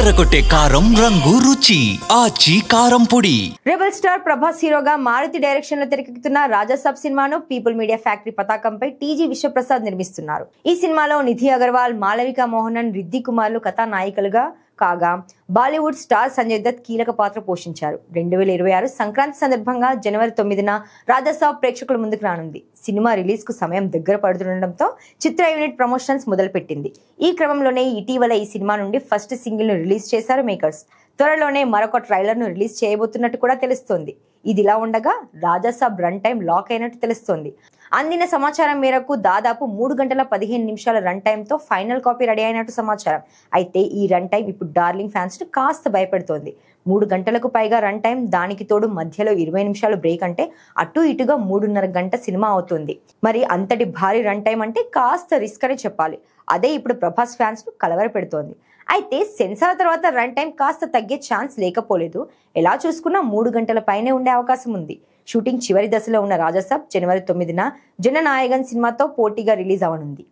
అదరగొట్టే కారం రంగు రుచి ఆచి కారం పొడి. రెబల్ స్టార్ ప్రభాస్ హీరోగా మారుతి డైరెక్షన్ లో తెరకెక్కుతున్న రాజాసాబ్ సినిమాను పీపుల్ మీడియా ఫ్యాక్టరీ పతాకంపై టీజీ విశ్వప్రసాద్ నిర్మిస్తున్నారు. ఈ సినిమాలో నిధి అగర్వాల్, మాళవిక మోహనన్, రిద్ది కుమార్లు కథానాయికలుగా కాగా బాలీవుడ్ స్టార్ సంజయ్ దత్ కీలక పాత్ర పోషించారు. 2026 సంక్రాంతి సందర్భంగా జనవరి 9న రాజాసాబ్ ప్రేక్షకుల ముందుకు రానుంది. సినిమా రిలీజ్ కు సమయం దగ్గర పడుతుండటంతో చిత్ర యూనిట్ ప్రమోషన్స్ మొదలుపెట్టింది. ఈ క్రమంలోనే ఇటీవల ఈ సినిమా నుండి ఫస్ట్ సింగిల్ ను రిలీజ్ చేశారు మేకర్స్. త్వరలోనే మరొక ట్రైలర్ ను రిలీజ్ చేయబోతున్నట్టు కూడా తెలుస్తోంది. ఇదిలా ఉండగా రాజాసాబ్ రన్ టైం లాక్ అయినట్టు తెలుస్తోంది. అందిన సమాచారం మేరకు దాదాపు 3 గంటల 15 నిమిషాల రన్ టైమ్ తో ఫైనల్ కాపీ రెడీ అయినట్టు సమాచారం. అయితే ఈ రన్ టైం ఇప్పుడు డార్లింగ్ ఫ్యాన్స్ ను కాస్త భయపెడుతోంది. 3 గంటలకు పైగా రన్ టైం, దానికి తోడు మధ్యలో 20 నిమిషాలు బ్రేక్ అంటే అటు ఇటుగా 3.5 గంట సినిమా అవుతుంది. మరి అంతటి భారీ రన్ టైం అంటే కాస్త రిస్క్ అని చెప్పాలి. అదే ఇప్పుడు ప్రభాస్ ఫ్యాన్స్ ను కలవర పెడుతోంది. అయితే సెన్సార్ తర్వాత రన్ టైం కాస్త తగ్గే ఛాన్స్ లేకపోలేదు. ఎలా చూసుకున్నా 3 గంటల పైనే ఉండే అవకాశం ఉంది. షూటింగ్ చివరి దశలో ఉన్న రాజాసాబ్ జనవరి 9న జననాయగన్ సినిమాతో పోటీగా రిలీజ్ అవనుంది.